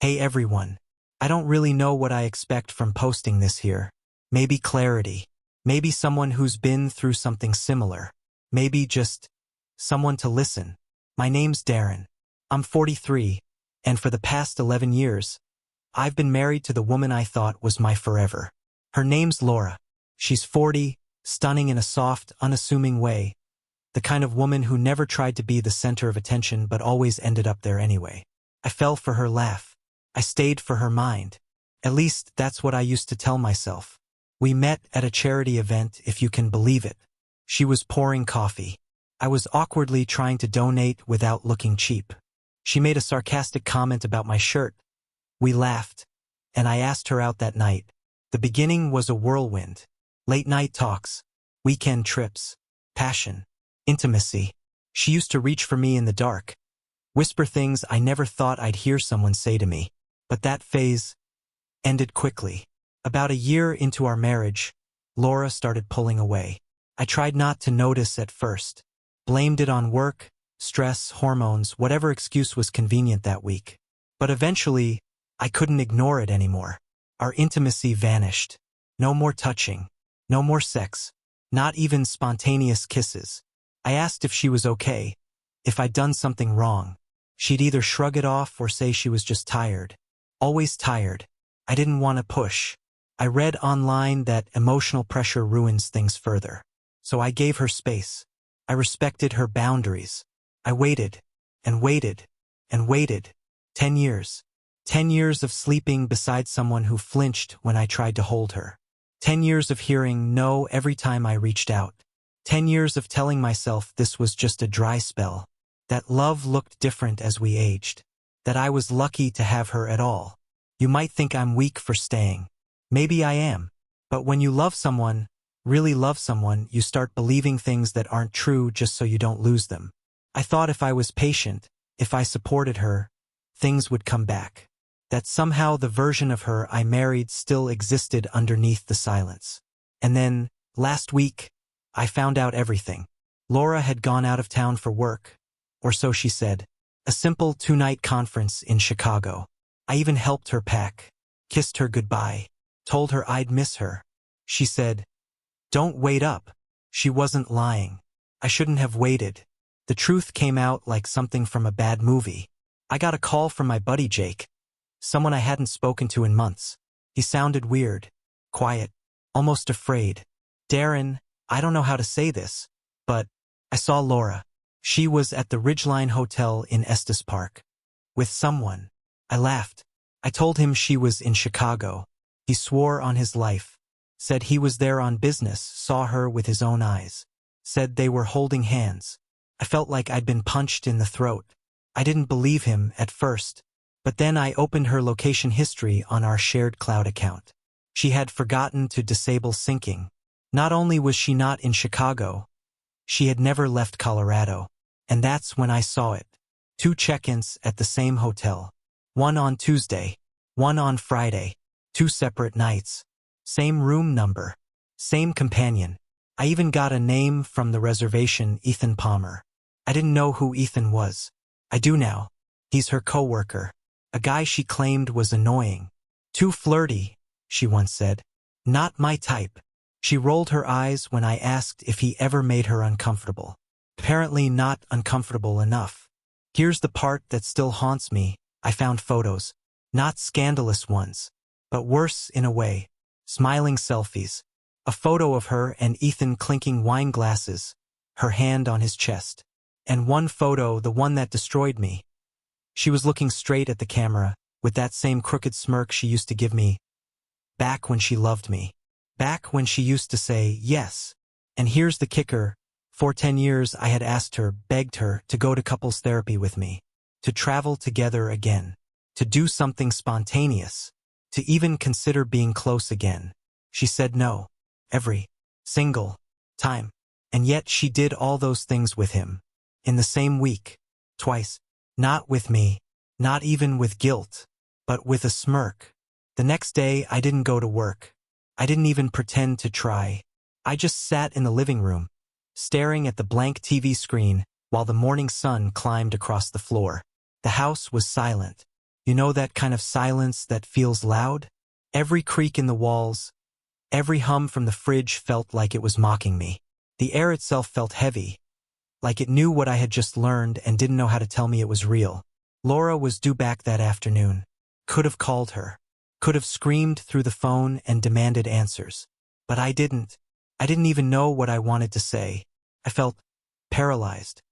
Hey everyone. I don't really know what I expect from posting this here. Maybe clarity. Maybe someone who's been through something similar. Maybe just someone to listen. My name's Darren. I'm 43, and for the past 11 years, I've been married to the woman I thought was my forever. Her name's Laura. She's 40, stunning in a soft, unassuming way. The kind of woman who never tried to be the center of attention but always ended up there anyway. I fell for her laugh. I stayed for her mind. At least that's what I used to tell myself. We met at a charity event, if you can believe it. She was pouring coffee. I was awkwardly trying to donate without looking cheap. She made a sarcastic comment about my shirt. We laughed, and I asked her out that night. The beginning was a whirlwind. Late-night talks, weekend trips, passion, intimacy. She used to reach for me in the dark, whisper things I never thought I'd hear someone say to me. But that phase ended quickly. About a year into our marriage, Laura started pulling away. I tried not to notice at first. Blamed it on work, stress, hormones, whatever excuse was convenient that week. But eventually, I couldn't ignore it anymore. Our intimacy vanished. No more touching. No more sex. Not even spontaneous kisses. I asked if she was okay, if I'd done something wrong. She'd either shrug it off or say she was just tired. Always tired. I didn't want to push. I read online that emotional pressure ruins things further. So I gave her space. I respected her boundaries. I waited, and waited, and waited. 10 years. 10 years of sleeping beside someone who flinched when I tried to hold her. 10 years of hearing no every time I reached out. 10 years of telling myself this was just a dry spell. That love looked different as we aged. That I was lucky to have her at all. You might think I'm weak for staying. Maybe I am. But when you love someone, really love someone, you start believing things that aren't true just so you don't lose them. I thought if I was patient, if I supported her, things would come back. That somehow the version of her I married still existed underneath the silence. And then, last week, I found out everything. Laura had gone out of town for work, or so she said. A simple 2-night conference in Chicago. I even helped her pack, kissed her goodbye, told her I'd miss her. She said, "Don't wait up." She wasn't lying. I shouldn't have waited. The truth came out like something from a bad movie. I got a call from my buddy Jake, someone I hadn't spoken to in months. He sounded weird, quiet, almost afraid. "Darren, I don't know how to say this, but I saw Laura. She was at the Ridgeline Hotel in Estes Park. With someone." I laughed. I told him she was in Chicago. He swore on his life. Said he was there on business, saw her with his own eyes. Said they were holding hands. I felt like I'd been punched in the throat. I didn't believe him at first. But then I opened her location history on our shared cloud account. She had forgotten to disable syncing. Not only was she not in Chicago, she had never left Colorado. And that's when I saw it. 2 check-ins at the same hotel. One on Tuesday, one on Friday. 2 separate nights. Same room number. Same companion. I even got a name from the reservation, Ethan Palmer. I didn't know who Ethan was. I do now. He's her coworker. A guy she claimed was annoying. Too flirty, she once said. Not my type. She rolled her eyes when I asked if he ever made her uncomfortable. Apparently not uncomfortable enough. Here's the part that still haunts me. I found photos. Not scandalous ones, but worse in a way. Smiling selfies. A photo of her and Ethan clinking wine glasses, her hand on his chest. And one photo, the one that destroyed me. She was looking straight at the camera, with that same crooked smirk she used to give me. Back when she loved me. Back when she used to say yes. And here's the kicker. For 10 years I had asked her, begged her, to go to couples therapy with me. To travel together again. To do something spontaneous. To even consider being close again. She said no. Every single time. And yet she did all those things with him. In the same week. Twice. Not with me. Not even with guilt. But with a smirk. The next day I didn't go to work. I didn't even pretend to try. I just sat in the living room, staring at the blank TV screen while the morning sun climbed across the floor. The house was silent. You know that kind of silence that feels loud? Every creak in the walls, every hum from the fridge felt like it was mocking me. The air itself felt heavy, like it knew what I had just learned and didn't know how to tell me it was real. Laura was due back that afternoon. Could have called her. Could have screamed through the phone and demanded answers. But I didn't. I didn't even know what I wanted to say. I felt paralyzed.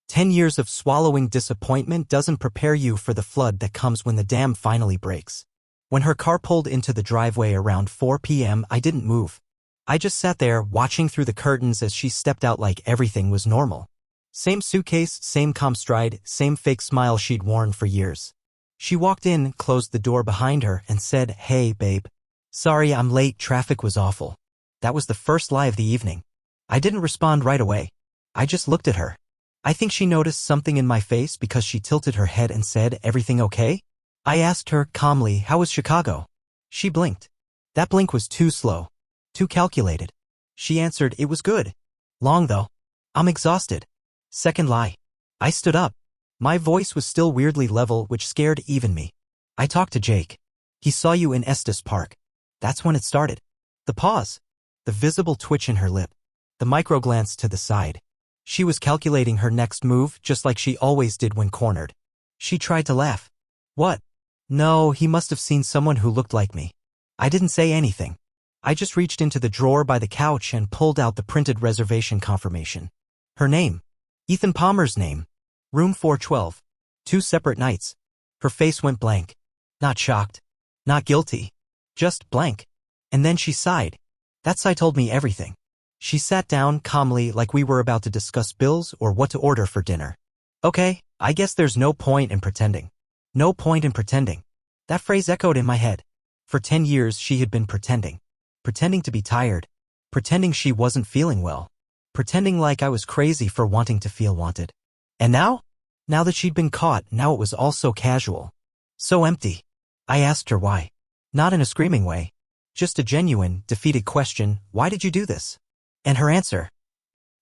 10 years of swallowing disappointment doesn't prepare you for the flood that comes when the dam finally breaks. When her car pulled into the driveway around 4 p.m., I didn't move. I just sat there watching through the curtains as she stepped out like everything was normal. Same suitcase, same calm stride, same fake smile she'd worn for years. She walked in, closed the door behind her, and said, "Hey, babe. Sorry I'm late, traffic was awful." That was the first lie of the evening. I didn't respond right away. I just looked at her. I think she noticed something in my face because she tilted her head and said, "Everything okay?" I asked her calmly, "How was Chicago?" She blinked. That blink was too slow, too calculated. She answered, "It was good. Long though. I'm exhausted." Second lie. I stood up. My voice was still weirdly level, which scared even me. "I talked to Jake. He saw you in Estes Park." That's when it started. The pause. The visible twitch in her lip. The micro glance to the side. She was calculating her next move just like she always did when cornered. She tried to laugh. "What?" "No, he must have seen someone who looked like me." I didn't say anything. I just reached into the drawer by the couch and pulled out the printed reservation confirmation. Her name. Ethan Palmer's name. Room 412. 2 separate nights. Her face went blank. Not shocked. Not guilty. Just blank. And then she sighed. That sigh told me everything. She sat down calmly like we were about to discuss bills or what to order for dinner. "Okay, I guess there's no point in pretending." No point in pretending. That phrase echoed in my head. For 10 years she had been pretending. Pretending to be tired. Pretending she wasn't feeling well. Pretending like I was crazy for wanting to feel wanted. And now? Now that she'd been caught, now it was all so casual. So empty. I asked her why. Not in a screaming way. Just a genuine, defeated question, "Why did you do this?" And her answer.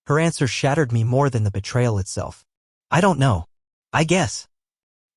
Her answer shattered me more than the betrayal itself. "I don't know. I guess.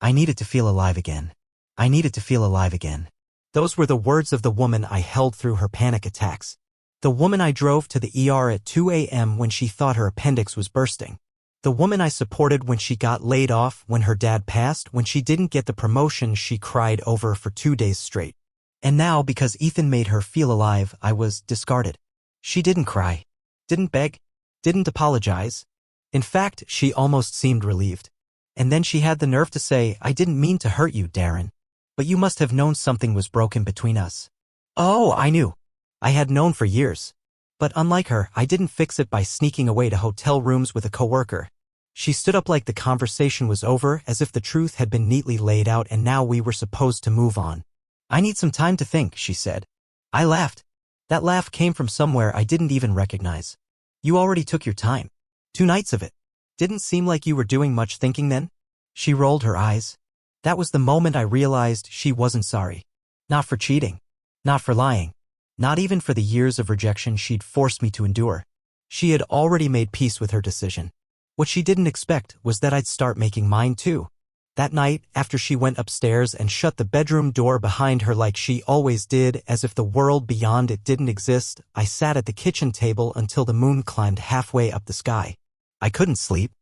I needed to feel alive again. I needed to feel alive again." Those were the words of the woman I held through her panic attacks. The woman I drove to the ER at 2 a.m. when she thought her appendix was bursting. The woman I supported when she got laid off, when her dad passed, when she didn't get the promotion she cried over for 2 days straight. And now, because Ethan made her feel alive, I was discarded. She didn't cry. Didn't beg. Didn't apologize. In fact, she almost seemed relieved. And then she had the nerve to say, "I didn't mean to hurt you, Darren. But you must have known something was broken between us." Oh, I knew. I had known for years. But unlike her, I didn't fix it by sneaking away to hotel rooms with a coworker. She stood up like the conversation was over, as if the truth had been neatly laid out and now we were supposed to move on. "I need some time to think," she said. I laughed. That laugh came from somewhere I didn't even recognize. "You already took your time. 2 nights of it. Didn't seem like you were doing much thinking then?" She rolled her eyes. That was the moment I realized she wasn't sorry. Not for cheating. Not for lying. Not even for the years of rejection she'd forced me to endure. She had already made peace with her decision. What she didn't expect was that I'd start making mine too. That night, after she went upstairs and shut the bedroom door behind her like she always did, as if the world beyond it didn't exist, I sat at the kitchen table until the moon climbed halfway up the sky. I couldn't sleep.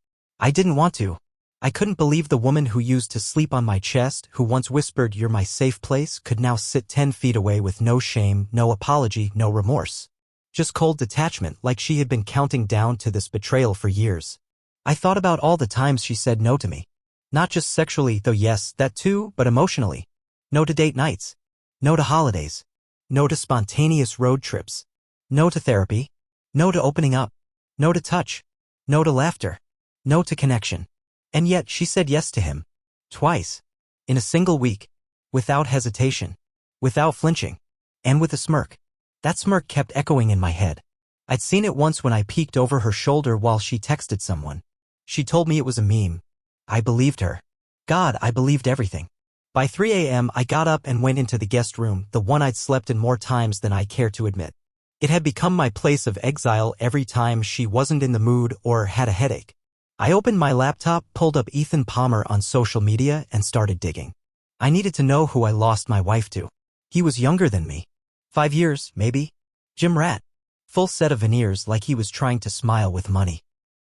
I didn't want to. I couldn't believe the woman who used to sleep on my chest, who once whispered, "You're my safe place," could now sit 10 feet away with no shame, no apology, no remorse. Just cold detachment, like she had been counting down to this betrayal for years. I thought about all the times she said no to me. Not just sexually, though yes, that too, but emotionally. No to date nights. No to holidays. No to spontaneous road trips. No to therapy. No to opening up. No to touch. No to laughter. No to connection. And yet she said yes to him. Twice. In a single week. Without hesitation. Without flinching. And with a smirk. That smirk kept echoing in my head. I'd seen it once when I peeked over her shoulder while she texted someone. She told me it was a meme. I believed her. God, I believed everything. By 3 a.m. I got up and went into the guest room, the one I'd slept in more times than I care to admit. It had become my place of exile every time she wasn't in the mood or had a headache. I opened my laptop, pulled up Ethan Palmer on social media, and started digging. I needed to know who I lost my wife to. He was younger than me. 5 years, maybe. Gym rat. Full set of veneers like he was trying to smile with money.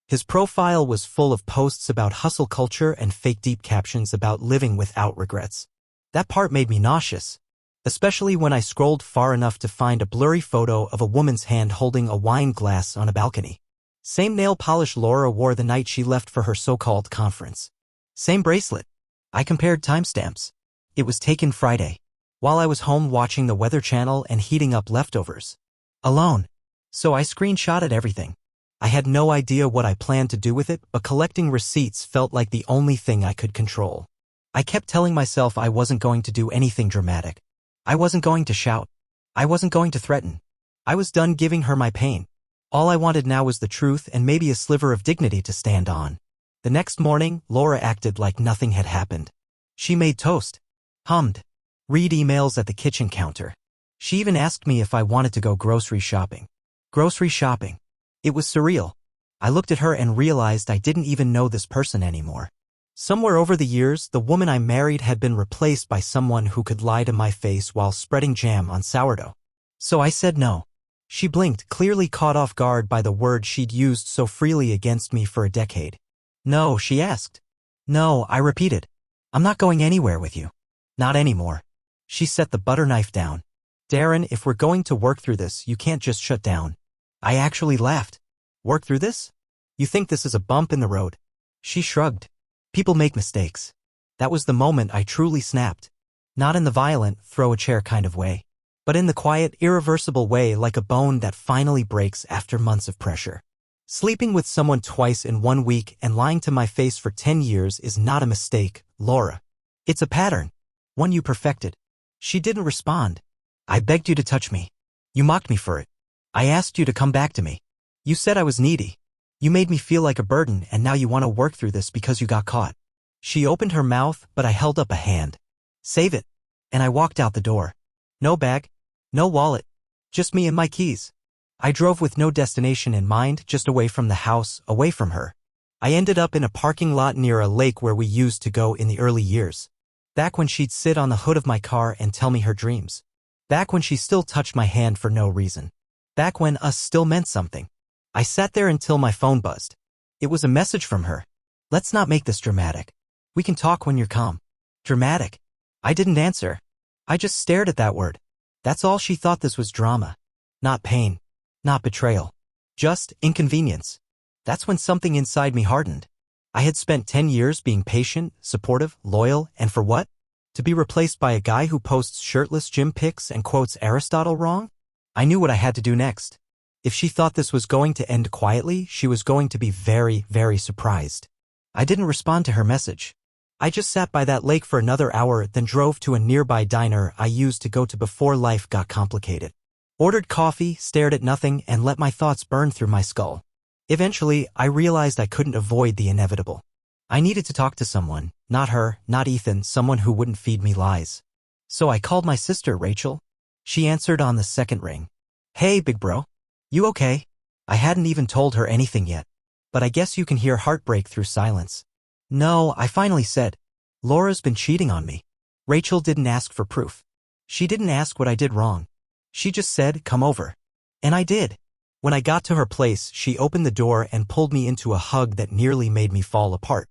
His profile was full of posts about hustle culture and fake deep captions about living without regrets. That part made me nauseous, especially when I scrolled far enough to find a blurry photo of a woman's hand holding a wine glass on a balcony. Same nail polish Laura wore the night she left for her so-called conference. Same bracelet. I compared timestamps. It was taken Friday, while I was home watching the Weather Channel and heating up leftovers. Alone. So I screenshotted everything. I had no idea what I planned to do with it, but collecting receipts felt like the only thing I could control. I kept telling myself I wasn't going to do anything dramatic. I wasn't going to shout. I wasn't going to threaten. I was done giving her my pain. All I wanted now was the truth and maybe a sliver of dignity to stand on. The next morning, Laura acted like nothing had happened. She made toast, hummed, read emails at the kitchen counter. She even asked me if I wanted to go grocery shopping. Grocery shopping. It was surreal. I looked at her and realized I didn't even know this person anymore. Somewhere over the years, the woman I married had been replaced by someone who could lie to my face while spreading jam on sourdough. So I said no. She blinked, clearly caught off guard by the word she'd used so freely against me for a decade. No, she asked. No, I repeated. I'm not going anywhere with you. Not anymore. She set the butter knife down. Darren, if we're going to work through this, you can't just shut down. I actually laughed. Work through this? You think this is a bump in the road? She shrugged. People make mistakes. That was the moment I truly snapped. Not in the violent, throw a chair kind of way, but in the quiet, irreversible way, like a bone that finally breaks after months of pressure. Sleeping with someone twice in 1 week and lying to my face for 10 years is not a mistake, Laura. It's a pattern. One you perfected. She didn't respond. I begged you to touch me. You mocked me for it. I asked you to come back to me. You said I was needy. You made me feel like a burden, and now you want to work through this because you got caught. She opened her mouth, but I held up a hand. Save it. And I walked out the door. No bag. No wallet. Just me and my keys. I drove with no destination in mind, just away from the house, away from her. I ended up in a parking lot near a lake where we used to go in the early years. Back when she'd sit on the hood of my car and tell me her dreams. Back when she still touched my hand for no reason. Back when us still meant something. I sat there until my phone buzzed. It was a message from her. Let's not make this dramatic. We can talk when you're calm. Dramatic. I didn't answer. I just stared at that word. That's all. She thought this was drama. Not pain. Not betrayal. Just inconvenience. That's when something inside me hardened. I had spent 10 years being patient, supportive, loyal, and for what? To be replaced by a guy who posts shirtless gym pics and quotes Aristotle wrong? I knew what I had to do next. If she thought this was going to end quietly, she was going to be very, very surprised. I didn't respond to her message. I just sat by that lake for another hour, then drove to a nearby diner I used to go to before life got complicated. Ordered coffee, stared at nothing, and let my thoughts burn through my skull. Eventually, I realized I couldn't avoid the inevitable. I needed to talk to someone, not her, not Ethan, someone who wouldn't feed me lies. So I called my sister, Rachel. She answered on the second ring. Hey, big bro. You okay? I hadn't even told her anything yet. But I guess you can hear heartbreak through silence. No, I finally said. Laura's been cheating on me. Rachel didn't ask for proof. She didn't ask what I did wrong. She just said, come over. And I did. When I got to her place, she opened the door and pulled me into a hug that nearly made me fall apart.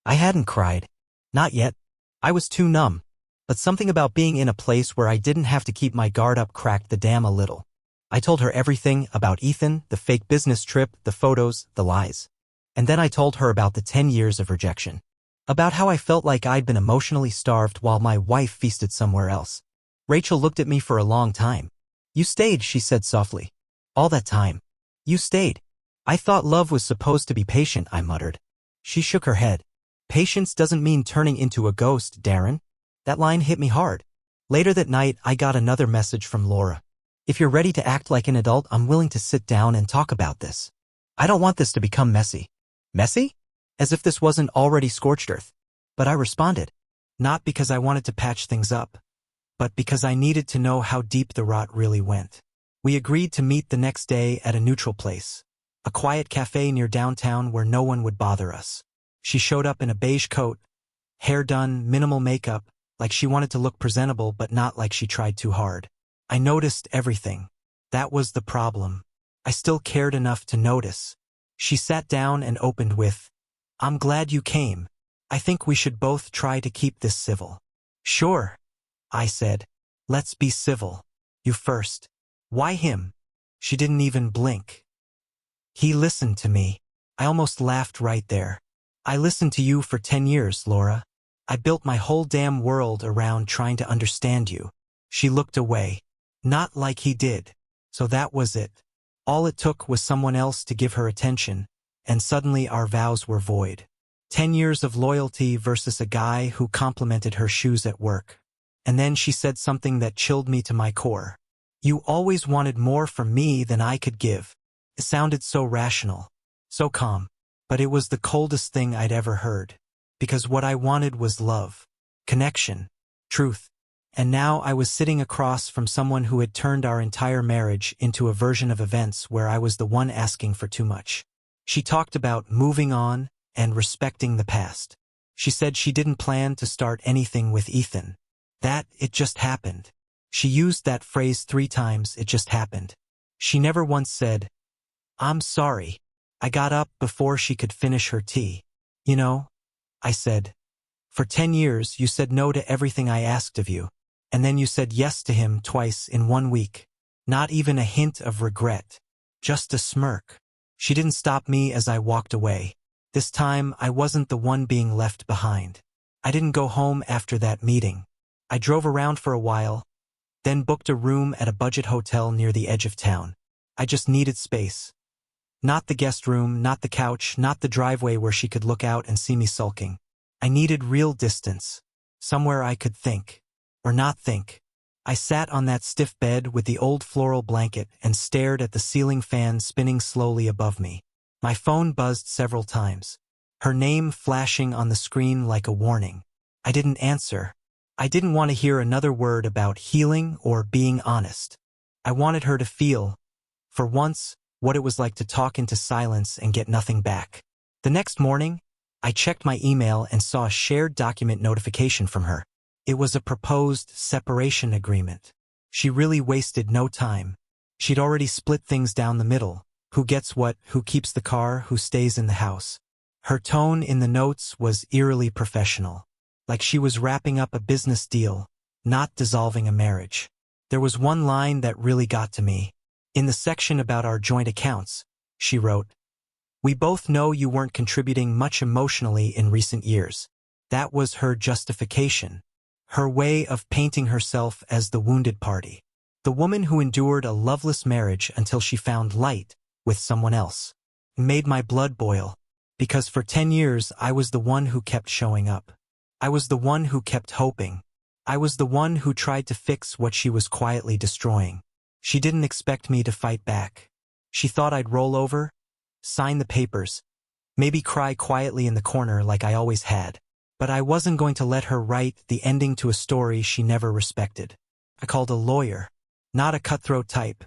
I hadn't cried. Not yet. I was too numb. But something about being in a place where I didn't have to keep my guard up cracked the dam a little. I told her everything about Ethan, the fake business trip, the photos, the lies. And then I told her about the 10 years of rejection. About how I felt like I'd been emotionally starved while my wife feasted somewhere else. Rachel looked at me for a long time. You stayed, she said softly. All that time. You stayed. I thought love was supposed to be patient, I muttered. She shook her head. Patience doesn't mean turning into a ghost, Darren. That line hit me hard. Later that night, I got another message from Laura. If you're ready to act like an adult, I'm willing to sit down and talk about this. I don't want this to become messy. Messy? As if this wasn't already scorched earth. But I responded. Not because I wanted to patch things up, but because I needed to know how deep the rot really went. We agreed to meet the next day at a neutral place, a quiet cafe near downtown where no one would bother us. She showed up in a beige coat, hair done, minimal makeup, like she wanted to look presentable but not like she tried too hard. I noticed everything. That was the problem. I still cared enough to notice. She sat down and opened with, "I'm glad you came. I think we should both try to keep this civil." "Sure," I said. "Let's be civil. You first." "Why him?" She didn't even blink. "He listened to me." I almost laughed right there. "I listened to you for 10 years, Laura. I built my whole damn world around trying to understand you." She looked away. "Not like he did." So that was it. All it took was someone else to give her attention, and suddenly our vows were void. 10 years of loyalty versus a guy who complimented her shoes at work. And then she said something that chilled me to my core. "You always wanted more from me than I could give." It sounded so rational, so calm, but it was the coldest thing I'd ever heard. Because what I wanted was love, connection, truth. And now I was sitting across from someone who had turned our entire marriage into a version of events where I was the one asking for too much. She talked about moving on and respecting the past. She said she didn't plan to start anything with Ethan. That it just happened. She used that phrase 3 times, "it just happened." She never once said, "I'm sorry." I got up before she could finish her tea. "You know," I said, "for 10 years you said no to everything I asked of you. And then you said yes to him twice in 1 week. Not even a hint of regret. Just a smirk." She didn't stop me as I walked away. This time I wasn't the one being left behind. I didn't go home after that meeting. I drove around for a while, then booked a room at a budget hotel near the edge of town. I just needed space. Not the guest room, not the couch, not the driveway where she could look out and see me sulking. I needed real distance. Somewhere I could think. Or not think. I sat on that stiff bed with the old floral blanket and stared at the ceiling fan spinning slowly above me. My phone buzzed several times, her name flashing on the screen like a warning. I didn't answer. I didn't want to hear another word about healing or being honest. I wanted her to feel, for once, what it was like to talk into silence and get nothing back. The next morning, I checked my email and saw a shared document notification from her. It was a proposed separation agreement. She really wasted no time. She'd already split things down the middle. Who gets what, who keeps the car, who stays in the house. Her tone in the notes was eerily professional. Like she was wrapping up a business deal, not dissolving a marriage. There was one line that really got to me. In the section about our joint accounts, she wrote, "We both know you weren't contributing much emotionally in recent years." That was her justification. Her way of painting herself as the wounded party. The woman who endured a loveless marriage until she found light with someone else. It made my blood boil, because for 10 years I was the one who kept showing up. I was the one who kept hoping. I was the one who tried to fix what she was quietly destroying. She didn't expect me to fight back. She thought I'd roll over, sign the papers, maybe cry quietly in the corner like I always had. But I wasn't going to let her write the ending to a story she never respected. I called a lawyer, not a cutthroat type,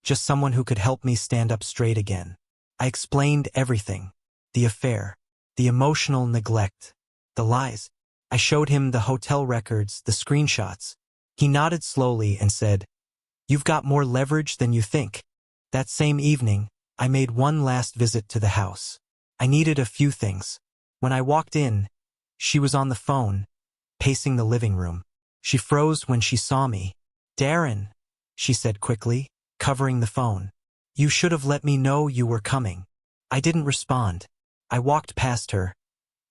just someone who could help me stand up straight again. I explained everything, the affair, the emotional neglect, the lies. I showed him the hotel records, the screenshots. He nodded slowly and said, "You've got more leverage than you think." That same evening, I made one last visit to the house. I needed a few things. When I walked in, she was on the phone, pacing the living room. She froze when she saw me. "Darren," she said quickly, covering the phone. "You should have let me know you were coming." I didn't respond. I walked past her,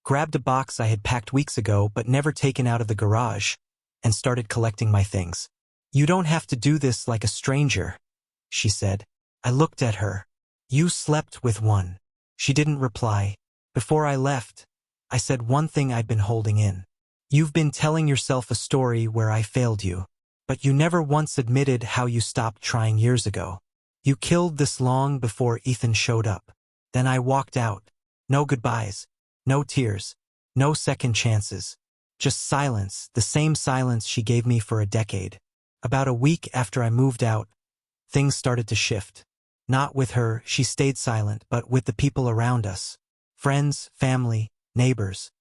grabbed a box I had packed weeks ago but never taken out of the garage, and started collecting my things. "You don't have to do this like a stranger," she said. I looked at her. "You slept with one." She didn't reply. Before I left, I said one thing I'd been holding in. "You've been telling yourself a story where I failed you, but you never once admitted how you stopped trying years ago. You killed this long before Ethan showed up." Then I walked out. No goodbyes, no tears, no second chances. Just silence, the same silence she gave me for a decade. About a week after I moved out, things started to shift. Not with her, she stayed silent, but with the people around us. Friends, family, neighbors.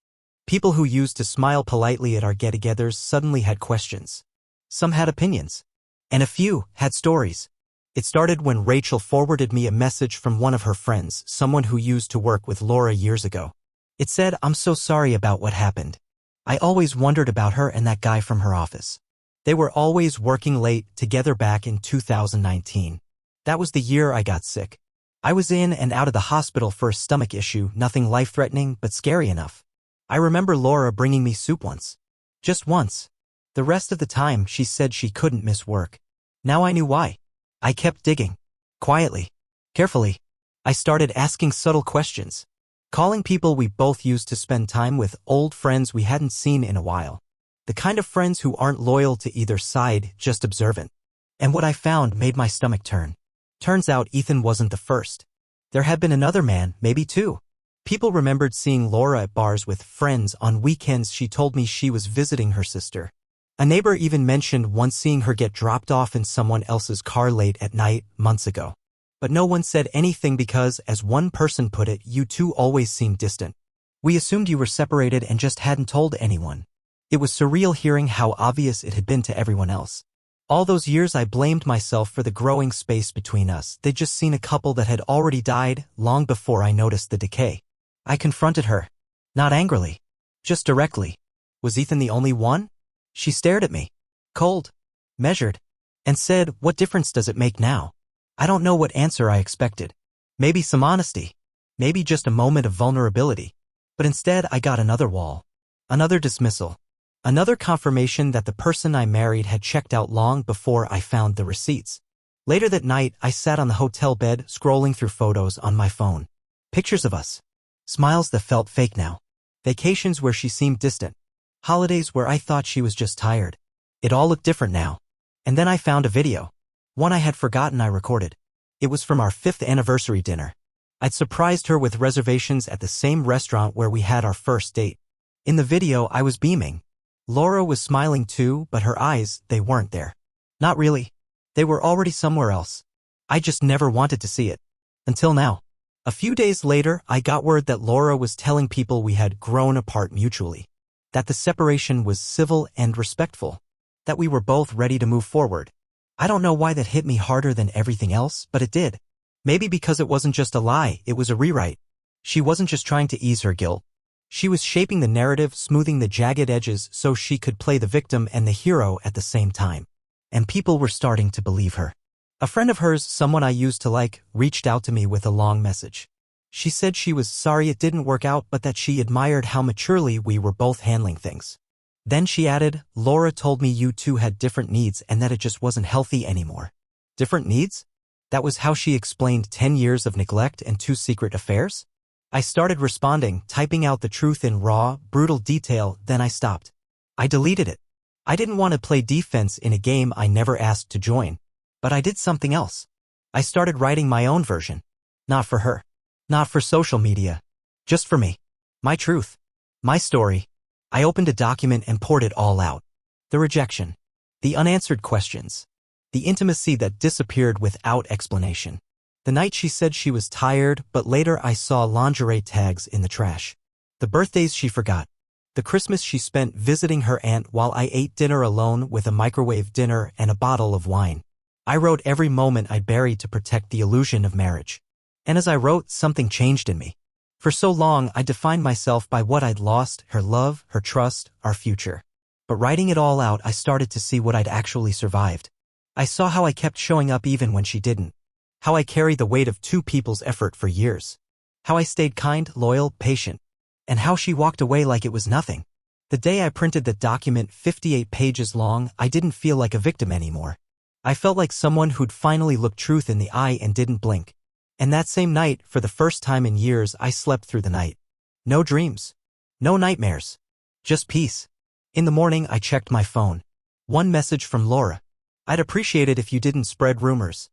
People who used to smile politely at our get-togethers suddenly had questions. Some had opinions. And a few had stories. It started when Rachel forwarded me a message from one of her friends, someone who used to work with Laura years ago. It said, "I'm so sorry about what happened. I always wondered about her and that guy from her office. They were always working late together back in 2019. That was the year I got sick. I was in and out of the hospital for a stomach issue, nothing life-threatening but scary enough. I remember Laura bringing me soup once. Just once. The rest of the time she said she couldn't miss work. Now I knew why. I kept digging. Quietly. Carefully. I started asking subtle questions. Calling people we both used to spend time with, old friends we hadn't seen in a while. The kind of friends who aren't loyal to either side, just observant. And what I found made my stomach turn. Turns out Ethan wasn't the first. There had been another man, maybe two. People remembered seeing Laura at bars with friends on weekends. She told me she was visiting her sister. A neighbor even mentioned once seeing her get dropped off in someone else's car late at night, months ago. But no one said anything because, as one person put it, you two always seemed distant. We assumed you were separated and just hadn't told anyone. It was surreal hearing how obvious it had been to everyone else. All those years I blamed myself for the growing space between us. They'd just seen a couple that had already died long before I noticed the decay. I confronted her. Not angrily. Just directly. Was Ethan the only one? She stared at me. Cold. Measured. And said, "What difference does it make now?" I don't know what answer I expected. Maybe some honesty. Maybe just a moment of vulnerability. But instead I got another wall. Another dismissal. Another confirmation that the person I married had checked out long before I found the receipts. Later that night, I sat on the hotel bed, scrolling through photos on my phone. Pictures of us. Smiles that felt fake now. Vacations where she seemed distant. Holidays where I thought she was just tired. It all looked different now. And then I found a video. One I had forgotten I recorded. It was from our 5th anniversary dinner. I'd surprised her with reservations at the same restaurant where we had our first date. In the video, I was beaming. Laura was smiling too, but her eyes, they weren't there. Not really. They were already somewhere else. I just never wanted to see it. Until now. A few days later, I got word that Laura was telling people we had grown apart mutually. That the separation was civil and respectful. That we were both ready to move forward. I don't know why that hit me harder than everything else, but it did. Maybe because it wasn't just a lie, it was a rewrite. She wasn't just trying to ease her guilt. She was shaping the narrative, smoothing the jagged edges so she could play the victim and the hero at the same time. And people were starting to believe her. A friend of hers, someone I used to like, reached out to me with a long message. She said she was sorry it didn't work out, but that she admired how maturely we were both handling things. Then she added, "Laura told me you two had different needs and that it just wasn't healthy anymore." Different needs? That was how she explained 10 years of neglect and 2 secret affairs? I started responding, typing out the truth in raw, brutal detail, then I stopped. I deleted it. I didn't want to play defense in a game I never asked to join. But I did something else. I started writing my own version. Not for her. Not for social media. Just for me. My truth. My story. I opened a document and poured it all out. The rejection. The unanswered questions. The intimacy that disappeared without explanation. The night she said she was tired, but later I saw lingerie tags in the trash. The birthdays she forgot. The Christmas she spent visiting her aunt while I ate dinner alone with a microwave dinner and a bottle of wine. I wrote every moment I buried to protect the illusion of marriage. And as I wrote, something changed in me. For so long, I defined myself by what I'd lost, her love, her trust, our future. But writing it all out, I started to see what I'd actually survived. I saw how I kept showing up even when she didn't. How I carried the weight of 2 people's effort for years. How I stayed kind, loyal, patient. And how she walked away like it was nothing. The day I printed that document, 58 pages long, I didn't feel like a victim anymore. I felt like someone who'd finally looked truth in the eye and didn't blink. And that same night, for the first time in years, I slept through the night. No dreams. No nightmares. Just peace. In the morning, I checked my phone. One message from Laura. "I'd appreciate it if you didn't spread rumors.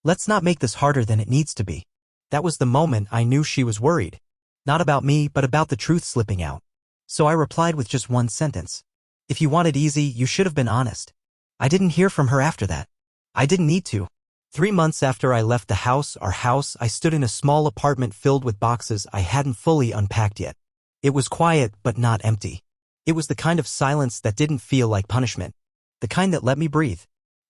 Let's not make this harder than it needs to be." That was the moment I knew she was worried. Not about me, but about the truth slipping out. So I replied with just one sentence. "If you want it easy, you should have been honest." I didn't hear from her after that. I didn't need to. 3 months after I left our house, I stood in a small apartment filled with boxes I hadn't fully unpacked yet. It was quiet but not empty. It was the kind of silence that didn't feel like punishment. The kind that let me breathe.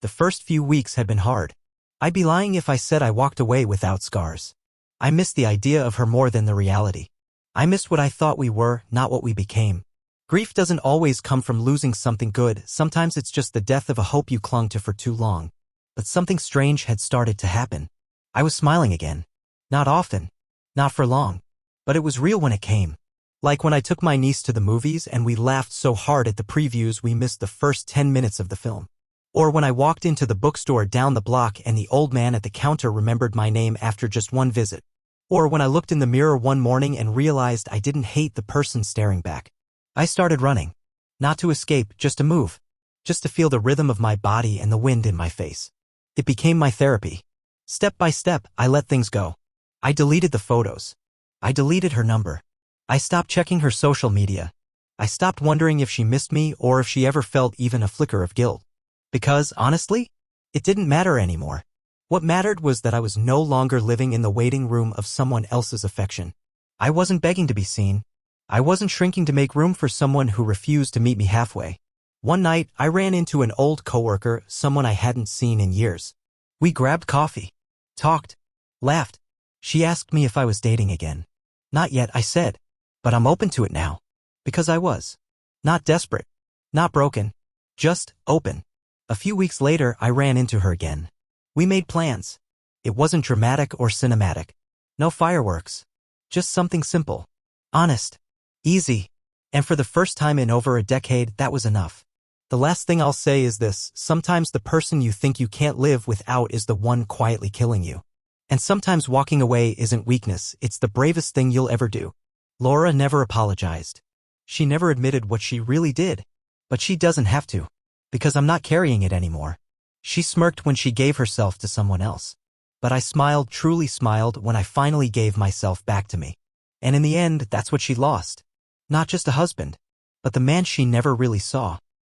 The first few weeks had been hard. I'd be lying if I said I walked away without scars. I missed the idea of her more than the reality. I missed what I thought we were, not what we became. Grief doesn't always come from losing something good. Sometimes it's just the death of a hope you clung to for too long. But something strange had started to happen. I was smiling again. Not often. Not for long. But it was real when it came. Like when I took my niece to the movies and we laughed so hard at the previews we missed the first 10 minutes of the film. Or when I walked into the bookstore down the block and the old man at the counter remembered my name after just one visit. Or when I looked in the mirror one morning and realized I didn't hate the person staring back. I started running. Not to escape, just to move. Just to feel the rhythm of my body and the wind in my face. It became my therapy. Step by step, I let things go. I deleted the photos. I deleted her number. I stopped checking her social media. I stopped wondering if she missed me or if she ever felt even a flicker of guilt. Because, honestly, it didn't matter anymore. What mattered was that I was no longer living in the waiting room of someone else's affection. I wasn't begging to be seen. I wasn't shrinking to make room for someone who refused to meet me halfway. One night, I ran into an old coworker, someone I hadn't seen in years. We grabbed coffee, talked, laughed. She asked me if I was dating again. Not yet, I said. But I'm open to it now. Because I was. Not desperate. Not broken. Just open. A few weeks later, I ran into her again. We made plans. It wasn't dramatic or cinematic. No fireworks. Just something simple. Honest. Easy. And for the first time in over a decade, that was enough. The last thing I'll say is this: sometimes the person you think you can't live without is the one quietly killing you. And sometimes walking away isn't weakness, it's the bravest thing you'll ever do. Laura never apologized. She never admitted what she really did. But she doesn't have to. Because I'm not carrying it anymore. She smirked when she gave herself to someone else. But I smiled, truly smiled, when I finally gave myself back to me. And in the end, that's what she lost. Not just a husband, but the man she never really saw.